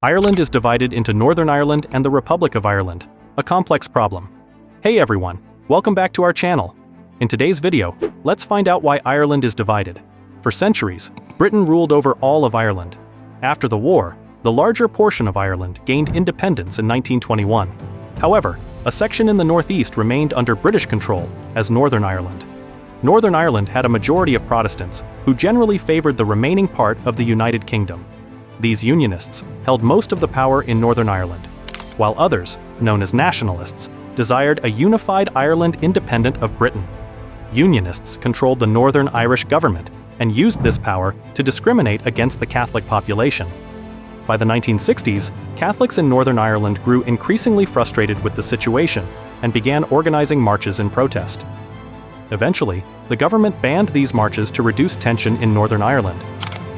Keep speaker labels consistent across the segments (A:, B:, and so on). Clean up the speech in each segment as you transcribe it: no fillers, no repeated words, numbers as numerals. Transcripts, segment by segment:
A: Ireland is divided into Northern Ireland and the Republic of Ireland, a complex problem. Hey everyone, welcome back to our channel. In today's video, let's find out why Ireland is divided. For centuries, Britain ruled over all of Ireland. After the war, the larger portion of Ireland gained independence in 1921. However, a section in the northeast remained under British control as Northern Ireland. Northern Ireland had a majority of Protestants who generally favored the remaining part of the United Kingdom. These Unionists held most of the power in Northern Ireland, while others, known as nationalists, desired a unified Ireland independent of Britain. Unionists controlled the Northern Irish government and used this power to discriminate against the Catholic population. By the 1960s, Catholics in Northern Ireland grew increasingly frustrated with the situation and began organizing marches in protest. Eventually, the government banned these marches to reduce tension in Northern Ireland.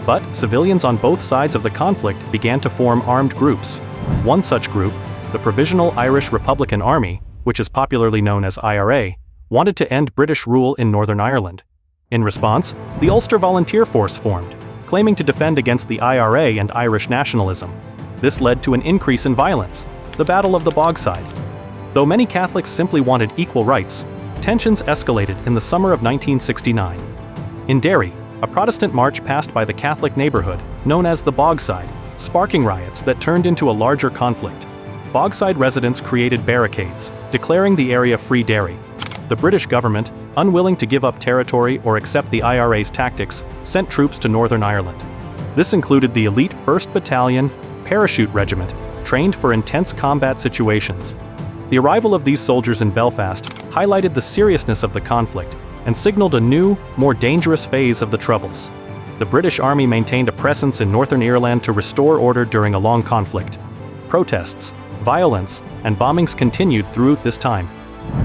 A: But civilians on both sides of the conflict began to form armed groups. One such group, the Provisional Irish Republican Army, which is popularly known as IRA, wanted to end British rule in Northern Ireland. In response, the Ulster Volunteer Force formed, claiming to defend against the IRA and Irish nationalism. This led to an increase in violence, the Battle of the Bogside. Though many Catholics simply wanted equal rights, tensions escalated in the summer of 1969. In Derry, a Protestant march passed by the Catholic neighborhood, known as the Bogside, sparking riots that turned into a larger conflict. Bogside residents created barricades, declaring the area Free Derry. The British government, unwilling to give up territory or accept the IRA's tactics, sent troops to Northern Ireland. This included the elite 1st Battalion Parachute Regiment, trained for intense combat situations. The arrival of these soldiers in Belfast highlighted the seriousness of the conflict and signaled a new, more dangerous phase of the Troubles. The British Army maintained a presence in Northern Ireland to restore order during a long conflict. Protests, violence, and bombings continued throughout this time.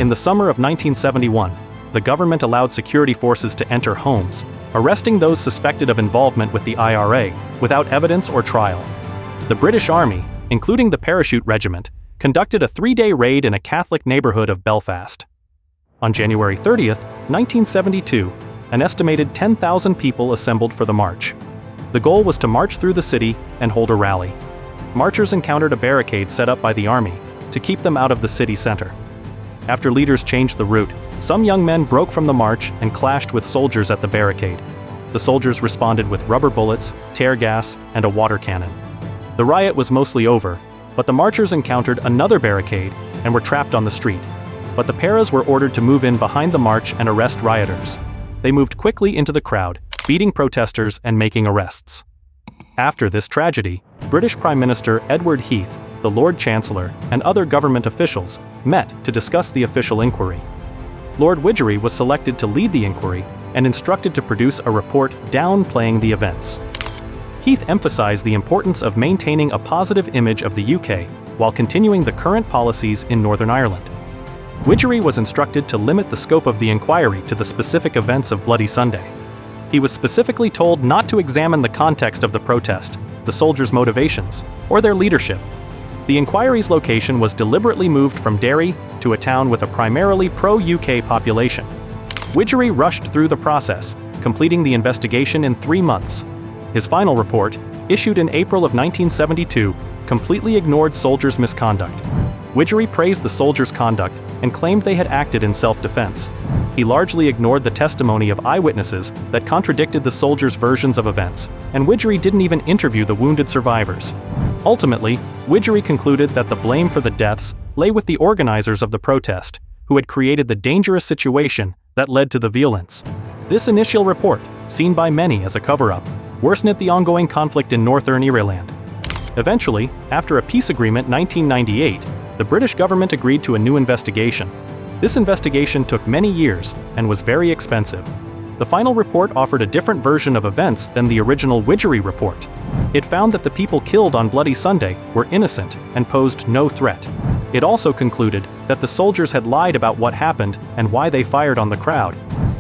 A: In the summer of 1971, the government allowed security forces to enter homes, arresting those suspected of involvement with the IRA without evidence or trial. The British Army, including the Parachute Regiment, conducted a 3-day raid in a Catholic neighborhood of Belfast. On January 30th, 1972, an estimated 10,000 people assembled for the march. The goal was to march through the city and hold a rally. Marchers encountered a barricade set up by the army to keep them out of the city center. After leaders changed the route, some young men broke from the march and clashed with soldiers at the barricade. The soldiers responded with rubber bullets, tear gas, and a water cannon. The riot was mostly over, but the marchers encountered another barricade and were trapped on the street. But the paras were ordered to move in behind the march and arrest rioters. They moved quickly into the crowd, beating protesters and making arrests. After this tragedy, British Prime Minister Edward Heath, the Lord Chancellor, and other government officials met to discuss the official inquiry. Lord Widgery was selected to lead the inquiry and instructed to produce a report downplaying the events. Heath emphasized the importance of maintaining a positive image of the UK while continuing the current policies in Northern Ireland. Widgery was instructed to limit the scope of the inquiry to the specific events of Bloody Sunday. He was specifically told not to examine the context of the protest, the soldiers' motivations, or their leadership. The inquiry's location was deliberately moved from Derry to a town with a primarily pro-UK population. Widgery rushed through the process, completing the investigation in 3 months. His final report, issued in April of 1972, completely ignored soldiers' misconduct. Widgery praised the soldiers' conduct and claimed they had acted in self-defense. He largely ignored the testimony of eyewitnesses that contradicted the soldiers' versions of events, and Widgery didn't even interview the wounded survivors. Ultimately, Widgery concluded that the blame for the deaths lay with the organizers of the protest, who had created the dangerous situation that led to the violence. This initial report, seen by many as a cover-up, worsened the ongoing conflict in Northern Ireland. Eventually, after a peace agreement in 1998, the British government agreed to a new investigation. This investigation took many years and was very expensive. The final report offered a different version of events than the original Widgery report. It found that the people killed on Bloody Sunday were innocent and posed no threat. It also concluded that the soldiers had lied about what happened and why they fired on the crowd.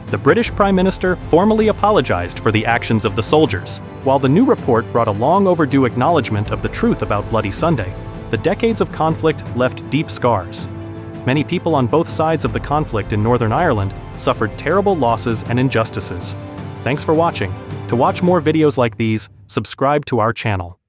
A: The British Prime Minister formally apologized for the actions of the soldiers. While the new report brought a long overdue acknowledgement of the truth about Bloody Sunday, the decades of conflict left deep scars. Many people on both sides of the conflict in Northern Ireland suffered terrible losses and injustices. Thanks for watching. To watch more videos like these, subscribe to our channel.